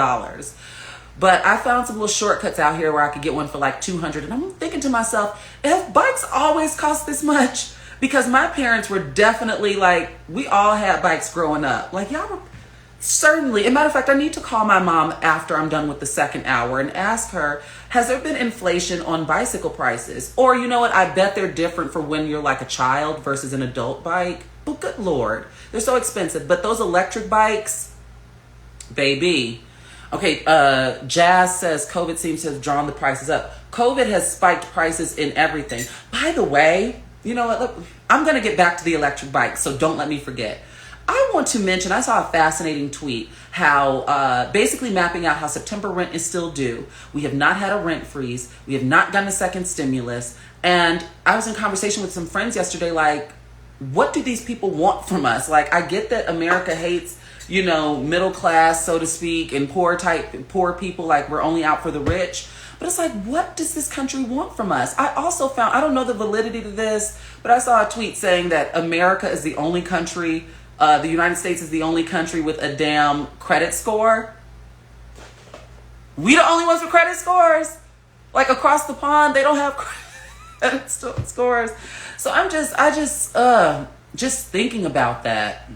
Speaker 1: But I found some little shortcuts out here where I could get one for like $200. And I'm thinking to myself, if bikes always cost this much? Because my parents were definitely like, we all had bikes growing up. Like, y'all were certainly. As a matter of fact, I need to call my mom after I'm done with the second hour and ask her, has there been inflation on bicycle prices? Or, you know what, I bet they're different for when you're like a child versus an adult bike. But good Lord, they're so expensive. But those electric bikes, baby. Okay, Jazz says COVID seems to have drawn the prices up. COVID has spiked prices in everything. By the way, you know what, look, I'm going to get back to the electric bike, so don't let me forget. I want to mention, I saw a fascinating tweet how basically mapping out how September rent is still due. We have not had a rent freeze. We have not gotten a second stimulus. And I was in conversation with some friends yesterday, like, what do these people want from us? Like, I get that America hates, you know, middle class, so to speak, and poor people, like we're only out for the rich. But it's like, what does this country want from us? I also found, I don't know the validity to this, but I saw a tweet saying that America is the only country, the United States is the only country with a damn credit score. We the only ones with credit scores. Like across the pond, they don't have credit scores. So I just thinking about that.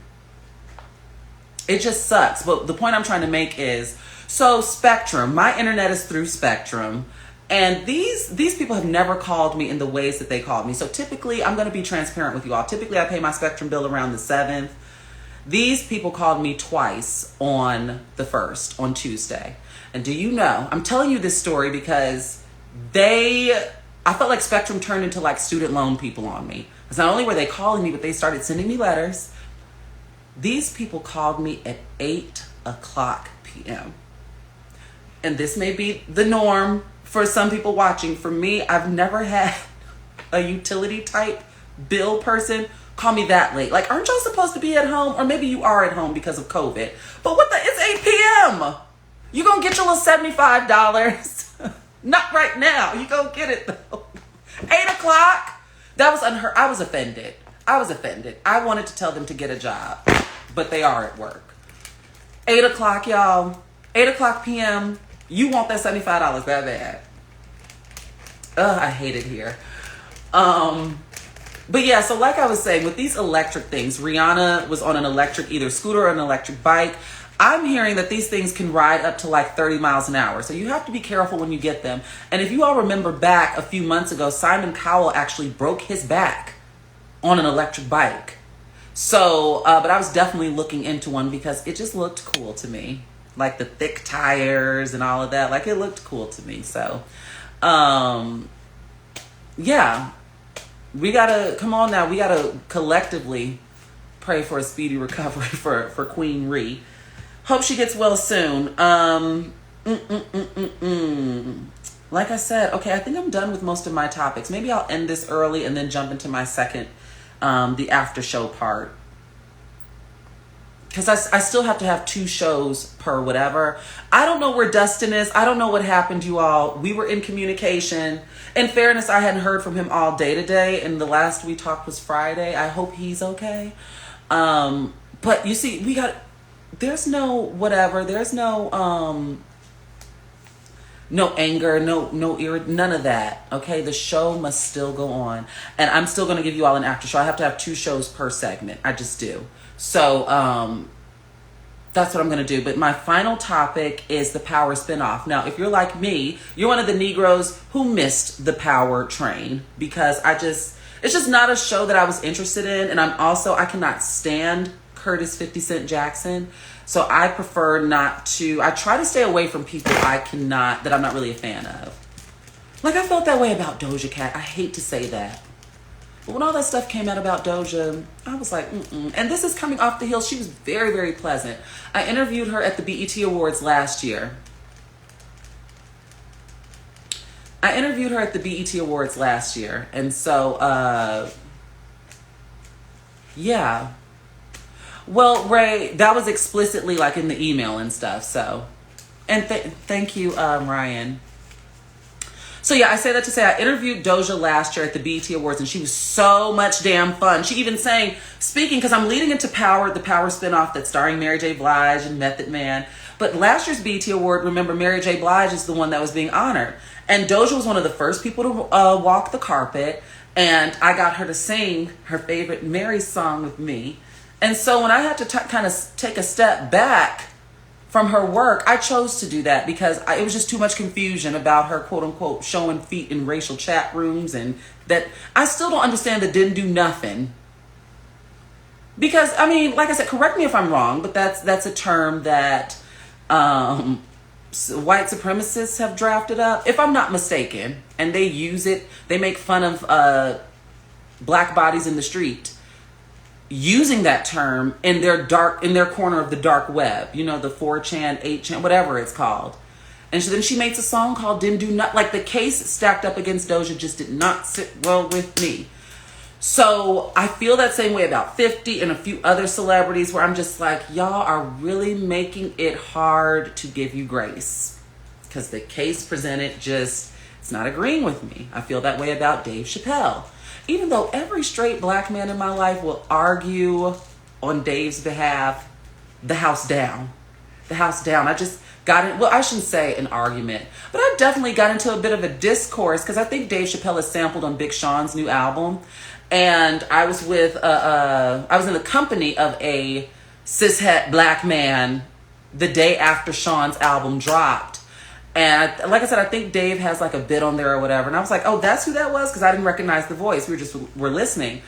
Speaker 1: It just sucks. But the point I'm trying to make is, so Spectrum, my internet is through Spectrum, and these people have never called me in the ways that they called me. So typically, I'm going to be transparent with you all. Typically, I pay my Spectrum bill around the 7th. These people called me twice on the 1st, on Tuesday. And do you know, I'm telling you this story because I felt like Spectrum turned into like student loan people on me. Because not only were they calling me, but they started sending me letters. These people called me at 8:00 p.m. And this may be the norm for some people watching. For me, I've never had a utility type bill person call me that late. Like, aren't y'all supposed to be at home? Or maybe you are at home because of COVID. But it's 8 p.m. You gonna get your little $75. Not right now. You gonna get it though. 8:00? That was unheard. I was offended. I wanted to tell them to get a job, but they are at work. 8:00, y'all. 8:00 p.m. You want that $75 that bad. I hate it here. But yeah, so like I was saying, with these electric things, Rihanna was on an electric, either scooter or an electric bike. I'm hearing that these things can ride up to like 30 miles an hour. So you have to be careful when you get them. And if you all remember back a few months ago, Simon Cowell actually broke his back on an electric bike. So, but I was definitely looking into one because it just looked cool to me. Like the thick tires and all of that. Like, it looked cool to me. So, yeah. We gotta, come on now. We gotta collectively pray for a speedy recovery for Queen Ree. Hope she gets well soon. Like I said, okay, I think I'm done with most of my topics. Maybe I'll end this early and then jump into my second, the after show part. Because I still have to have 2 shows per whatever. I don't know where Dustin is. I don't know what happened, you all. We were in communication. In fairness, I hadn't heard from him all day today. And the last we talked was Friday. I hope he's okay. But you see, there's no whatever. There's no anger, none of that. Okay, the show must still go on, and I'm still going to give you all an after show. I have to have 2 shows per segment. I just do. So that's what I'm going to do. But my final topic is the Power spinoff. Now, if you're like me, you're one of the Negroes who missed the Power train, because it's just not a show that I was interested in, and I cannot stand Curtis 50 Cent Jackson. So I prefer not to. I try to stay away from people that I'm not really a fan of. Like, I felt that way about Doja Cat. I hate to say that. But when all that stuff came out about Doja, I was like, And this is coming off the heels. She was very, very pleasant. I interviewed her at the BET Awards last year. And so, yeah. Well, Ray, that was explicitly like in the email and stuff. So, and thank you, Ryan. So yeah, I say that to say I interviewed Doja last year at the BET Awards, and she was so much damn fun. She even sang, speaking, because I'm leading into Power, the Power spinoff that's starring Mary J. Blige and Method Man. But last year's BET Award, remember, Mary J. Blige is the one that was being honored. And Doja was one of the first people to walk the carpet, and I got her to sing her favorite Mary song with me. And so when I had to kind of take a step back from her work, I chose to do that because it was just too much confusion about her, quote unquote, showing feet in racial chat rooms, and that I still don't understand that didn't do nothing. Because, I mean, like I said, correct me if I'm wrong, but that's a term that white supremacists have drafted up, if I'm not mistaken, and they use it. They make fun of black bodies in the street. using that term in their corner of the dark web, the 4chan, 8chan, whatever it's called. And then she makes a song called Didn't Do Not. Like, the case stacked up against Doja just did not sit well with me. So I feel that same way about 50 and a few other celebrities, where I'm just like, y'all are really making it hard to give you grace, because the case presented it's not agreeing with me. I feel that way about Dave Chappelle. Even though every straight black man in my life will argue on Dave's behalf, the house down. The house down. I just got in, well, I shouldn't say an argument, but I definitely got into a bit of a discourse, because I think Dave Chappelle is sampled on Big Sean's new album. And I was with, I was in the company of a cishet black man the day after Sean's album dropped. And like I said, I think Dave has like a bit on there or whatever. And I was like, oh, that's who that was? Because I didn't recognize the voice. We're listening.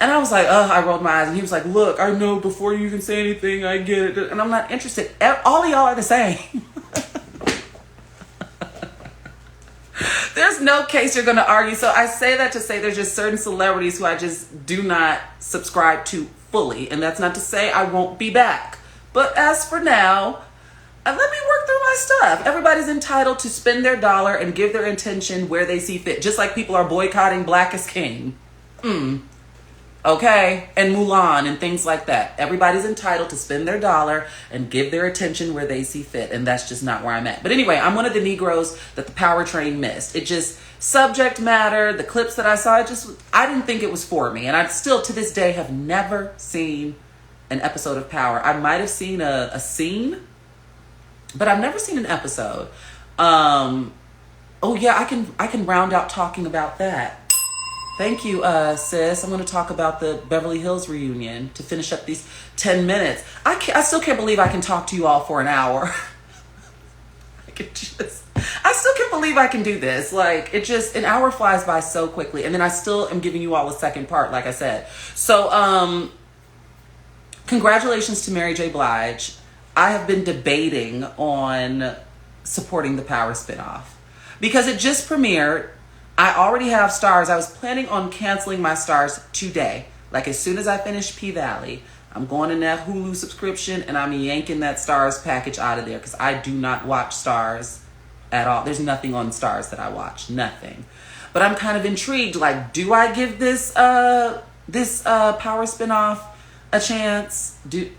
Speaker 1: And I was like, I rolled my eyes. And he was like, look, I know before you even say anything, I get it. And I'm not interested. All of y'all are the same. There's no case you're going to argue. So I say that to say there's just certain celebrities who I just do not subscribe to fully. And that's not to say I won't be back. But as for now, let me work through my stuff. Everybody's entitled to spend their dollar and give their intention where they see fit. Just like people are boycotting Black is King. Okay? And Mulan and things like that. Everybody's entitled to spend their dollar and give their attention where they see fit. And that's just not where I'm at. But anyway, I'm one of the Negroes that the power train missed. It just, subject matter, the clips that I saw, I didn't think it was for me. And I still, to this day, have never seen an episode of Power. I might have seen a scene, but I've never seen an episode. Oh yeah, I can round out talking about that. Thank you, sis. I'm going to talk about the Beverly Hills reunion to finish up these 10 minutes. I still can't believe I can talk to you all for an hour. I still can't believe I can do this. Like, an hour flies by so quickly. And then I still am giving you all a second part, like I said. So, congratulations to Mary J. Blige. I have been debating on supporting the Power spinoff because it just premiered. I already have Stars. I was planning on canceling my Stars today. Like, as soon as I finish P-Valley, I'm going in that Hulu subscription and I'm yanking that Stars package out of there, because I do not watch Stars at all. There's nothing on Stars that I watch. Nothing. But I'm kind of intrigued. Like, do I give this Power spinoff a chance? Do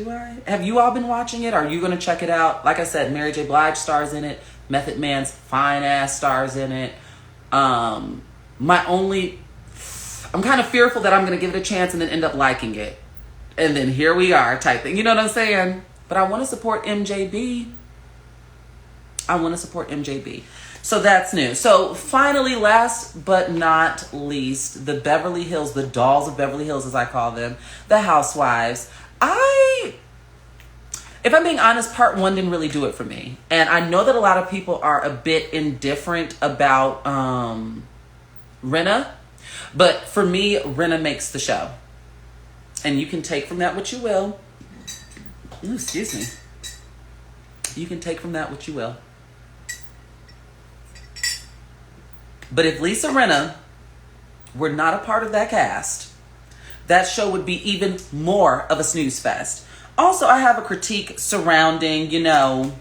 Speaker 1: I? Have you all been watching it? Are you going to check it out? Like I said, Mary J. Blige stars in it. Method Man's fine ass stars in it. I'm kind of fearful that I'm going to give it a chance and then end up liking it. And then here we are type thing. You know what I'm saying? But I want to support MJB. So that's new. So finally, last but not least, the Beverly Hills, the dolls of Beverly Hills, as I call them, the housewives. If I'm being honest, part one didn't really do it for me. And I know that a lot of people are a bit indifferent about Rinna. But for me, Rinna makes the show. And you can take from that what you will. Ooh, excuse me. You can take from that what you will. But if Lisa Rinna were not a part of that cast, that show would be even more of a snooze fest. Also, I have a critique surrounding, the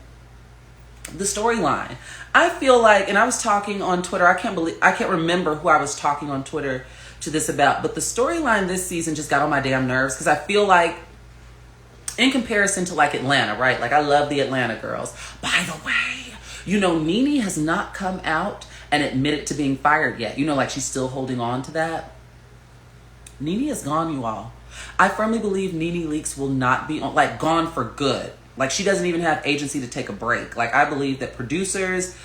Speaker 1: storyline. I feel like, and I was talking on Twitter, I can't remember who I was talking on Twitter to this about, but the storyline this season just got on my damn nerves, because I feel like, in comparison to like Atlanta, right? Like, I love the Atlanta girls. By the way, Nene has not come out and admitted to being fired yet. Like, she's still holding on to that. Nene is gone, you all. I firmly believe Nene Leakes will not be gone for good. Like, she doesn't even have agency to take a break. Like, I believe that producers,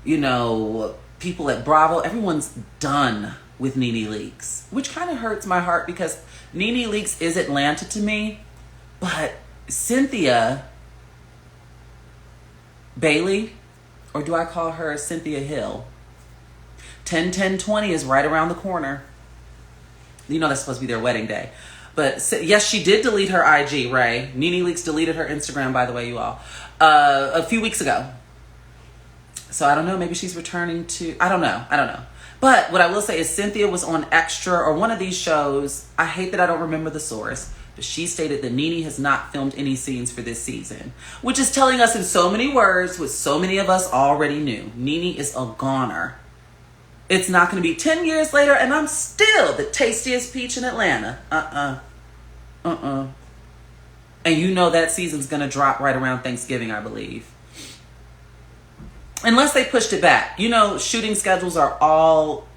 Speaker 1: people at Bravo, everyone's done with Nene Leakes, which kind of hurts my heart, because Nene Leakes is Atlanta to me. But Cynthia Bailey, or do I call her Cynthia Hill? 10-10-20 is right around the corner. That's supposed to be their wedding day. But yes, she did delete her IG, Ray. Nene Leakes deleted her Instagram, by the way, you all, a few weeks ago. So I don't know. Maybe she's returning to, I don't know. But what I will say is Cynthia was on Extra or one of these shows. I hate that I don't remember the source, but she stated that Nene has not filmed any scenes for this season, which is telling us in so many words what so many of us already knew. Nene is a goner. It's not going to be 10 years later and I'm still the tastiest peach in Atlanta. And you know that season's going to drop right around Thanksgiving, I believe. Unless they pushed it back. You know, shooting schedules are all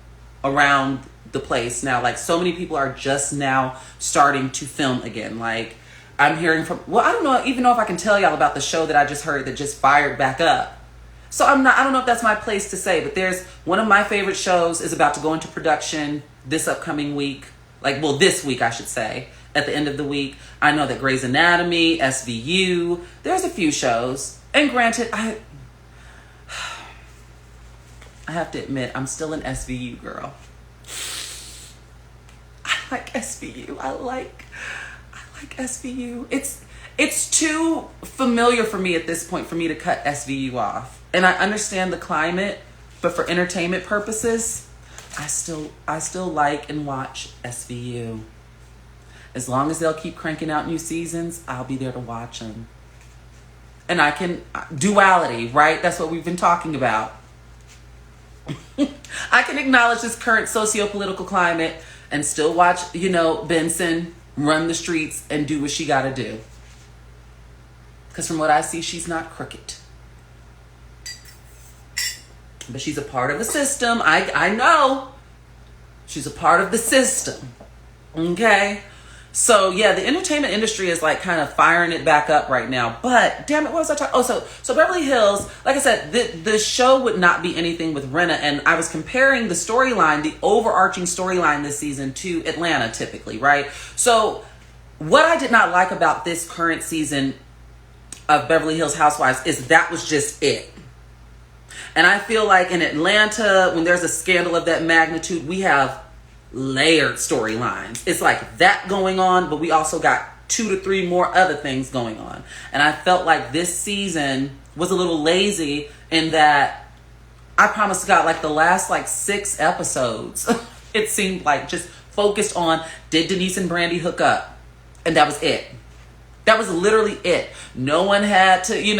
Speaker 1: around the place now. Like, so many people are just now starting to film again. Like, I'm hearing from, well, I don't even know if I can tell y'all about the show that I just heard that just fired back up. So I don't know if that's my place to say, but there's one of my favorite shows is about to go into production this upcoming week. Like, well, this week, I should say, at the end of the week. I know that Grey's Anatomy, SVU, there's a few shows. And granted, I have to admit, I'm still an SVU girl. I like SVU. I like SVU. It's too familiar for me at this point for me to cut SVU off. And I understand the climate, but for entertainment purposes, I still like and watch SVU. As long as they'll keep cranking out new seasons, I'll be there to watch them. And I can, duality, right? That's what we've been talking about. I can acknowledge this current socio-political climate and still watch, Benson run the streets and do what she got to do. Because from what I see, she's not crooked. But she's a part of the system. I know. She's a part of the system. Okay? So, yeah, the entertainment industry is like kind of firing it back up right now. But, damn it, what was I talking? Oh, so Beverly Hills, like I said, the show would not be anything with Rinna. And I was comparing the storyline, the overarching storyline this season to Atlanta typically, right? So, what I did not like about this current season of Beverly Hills Housewives is that was just it. And I feel like in Atlanta, when there's a scandal of that magnitude, we have layered storylines. It's like that going on, but we also got 2 to 3 more other things going on. And I felt like this season was a little lazy in that I promise to God, like the last 6 episodes, it seemed like just focused on, did Denise and Brandy hook up? And that was it. That was literally it. No one had to,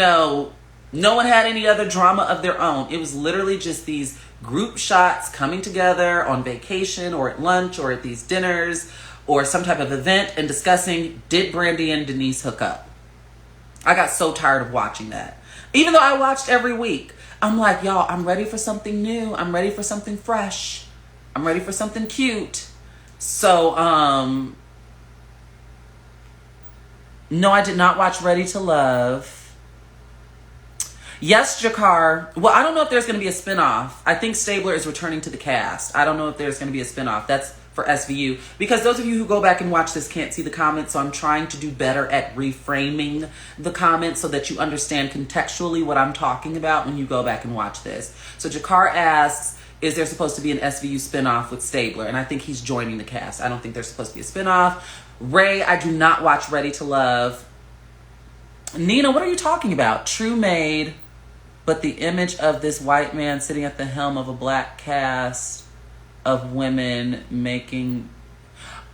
Speaker 1: no one had any other drama of their own. It was literally just these group shots coming together on vacation or at lunch or at these dinners or some type of event and discussing, did Brandy and Denise hook up? I got so tired of watching that. Even though I watched every week, I'm like, y'all, I'm ready for something new. I'm ready for something fresh. I'm ready for something cute. So, no, I did not watch Ready to Love. Yes, Jakar. Well, I don't know if there's going to be a spinoff. I think Stabler is returning to the cast. I don't know if there's going to be a spinoff. That's for SVU. Because those of you who go back and watch this can't see the comments, so I'm trying to do better at reframing the comments so that you understand contextually what I'm talking about when you go back and watch this. So Jakar asks, is there supposed to be an SVU spinoff with Stabler? And I think he's joining the cast. I don't think there's supposed to be a spinoff. Ray, I do not watch Ready to Love. Nina, what are you talking about? True Maid. But the image of this white man sitting at the helm of a black cast of women making...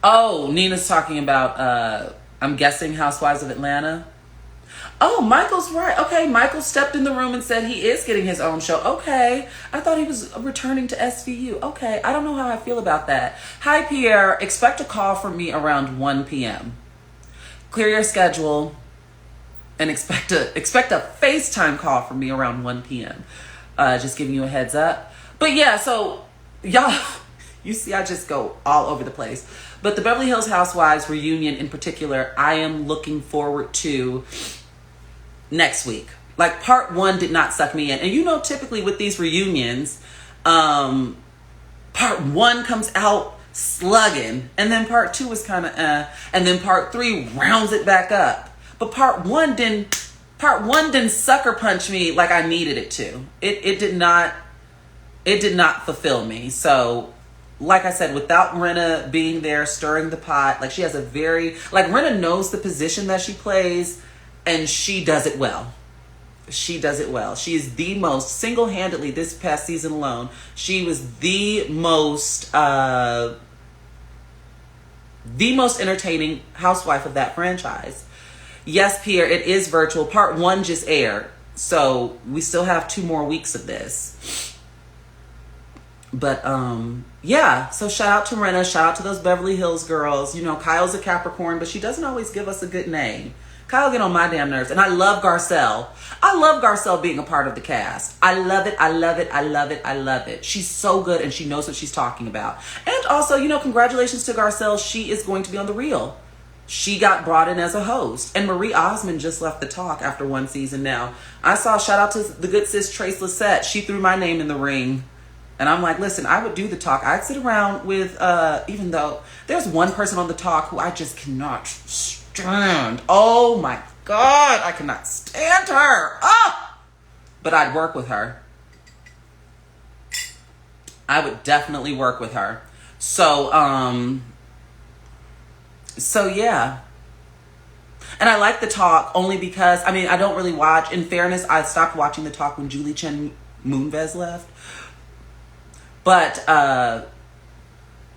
Speaker 1: Oh, Nina's talking about, I'm guessing Housewives of Atlanta. Oh, Michael's right. Okay, Michael stepped in the room and said he is getting his own show. Okay, I thought he was returning to SVU. Okay, I don't know how I feel about that. Hi, Pierre. Expect a call from me around 1 p.m. Clear your schedule. And expect a FaceTime call from me around 1 p.m. Just giving you a heads up. But yeah, so y'all, you see I just go all over the place. But the Beverly Hills Housewives reunion in particular, I am looking forward to next week. Like part 1 did not suck me in. And typically with these reunions, part 1 comes out slugging. And then part 2 is kind of and then part 3 rounds it back up. But part one didn't sucker punch me like I needed it to. It did not fulfill me. So, like I said, without Rinna being there stirring the pot, like she has a very, like Rinna knows the position that she plays and she does it well. She does it well. She is the most, single-handedly this past season alone, she was the most entertaining housewife of that franchise. Yes, Pierre, it is virtual. Part 1 just aired. So we still have 2 more weeks of this. But yeah, so shout out to Renna, shout out to those Beverly Hills girls. You know, Kyle's a Capricorn, but she doesn't always give us a good name. Kyle get on my damn nerves. And I love Garcelle. I love Garcelle being a part of the cast. I love it. I love it. I love it. I love it. She's so good and she knows what she's talking about. And also, you know, congratulations to Garcelle. She is going to be on The Real. She got brought in as a host. And Marie Osmond just left the talk after 1 season now. I saw, shout out to the good sis Trace Lissette. She threw my name in the ring. And I'm like, listen, I would do the talk. I'd sit around with, even though there's one person on the talk who I just cannot stand. Oh my God, I cannot stand her. Oh! But I'd work with her. I would definitely work with her. So yeah. And I like the talk only because, I mean, I don't really watch. In fairness, I stopped watching the talk when Julie Chen Moonves left. But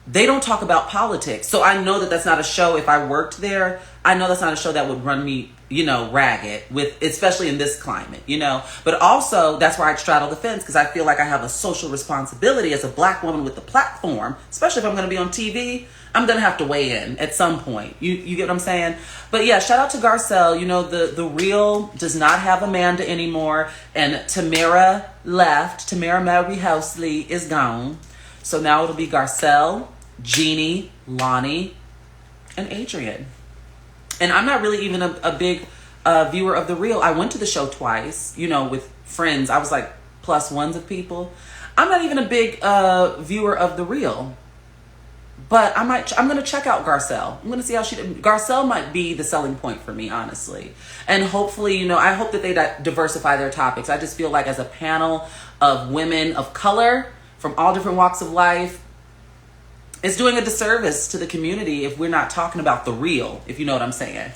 Speaker 1: they don't talk about politics. So I know that that's not a show. If I worked there, I know that's not a show that would run me, you know, ragged, with, especially in this climate, you know. But also, that's where I straddle the fence, because I feel like I have a social responsibility as a Black woman with a platform, especially if I'm going to be on TV. I'm going to have to weigh in at some point. You get what I'm saying? But yeah, shout out to Garcelle. You know, the Real does not have Amanda anymore. And Tamara left. Tamara Mowry Housley is gone. So now it'll be Garcelle, Jeannie, Lonnie, and Adrian. And I'm not really even a big viewer of The Real. I went to the show twice, you know, with friends. I was like +1s of people. I'm not even a big viewer of The Real. But I'm going to check out Garcelle. I'm going to see how Garcelle might be the selling point for me, honestly. And hopefully, you know, I hope that they diversify their topics. I just feel like as a panel of women of color from all different walks of life, it's doing a disservice to the community if we're not talking about The Real, if you know what I'm saying.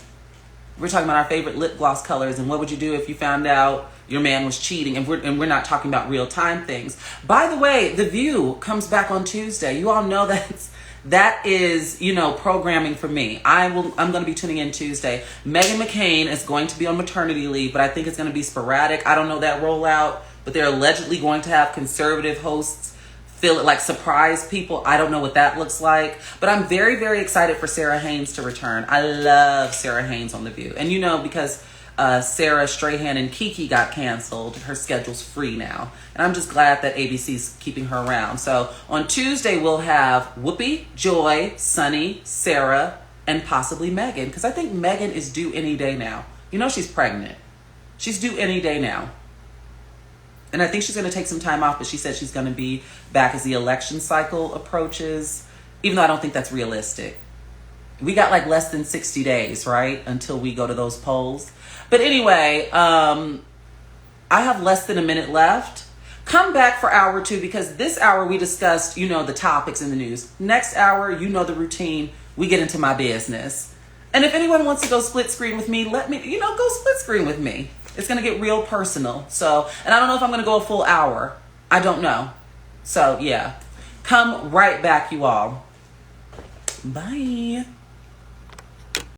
Speaker 1: We're talking about our favorite lip gloss colors and what would you do if you found out your man was cheating, and we're not talking about real time things. By the way, The View comes back on Tuesday. You all know that is, you know, programming for me. I'm going to be tuning in Tuesday. Meghan McCain is going to be on maternity leave, but I think it's going to be sporadic. I don't know that rollout, but they're allegedly going to have conservative hosts fill it, like surprise people. I don't know what that looks like, but I'm very, very excited for Sarah Haynes to return. I love Sarah Haynes on The View. And you know, because Sarah Strahan and Kiki got canceled, her schedule's free now. And I'm just glad that ABC's keeping her around. So on Tuesday, we'll have Whoopi, Joy, Sunny, Sarah, and possibly Megan. Because I think Megan is due any day now. You know she's pregnant. She's due any day now. And I think she's going to take some time off, but she said she's going to be back as the election cycle approaches, even though I don't think that's realistic. We got like less than 60 days, right, until we go to those polls. But anyway, I have less than a minute left. Come back for hour 2, because this hour we discussed, you know, the topics in the news. Next hour, you know the routine. We get into my business. And if anyone wants to go split screen with me, let me, you know, go split screen with me. It's going to get real personal. So, and I don't know if I'm going to go a full hour. I don't know. So, yeah. Come right back, you all. Bye.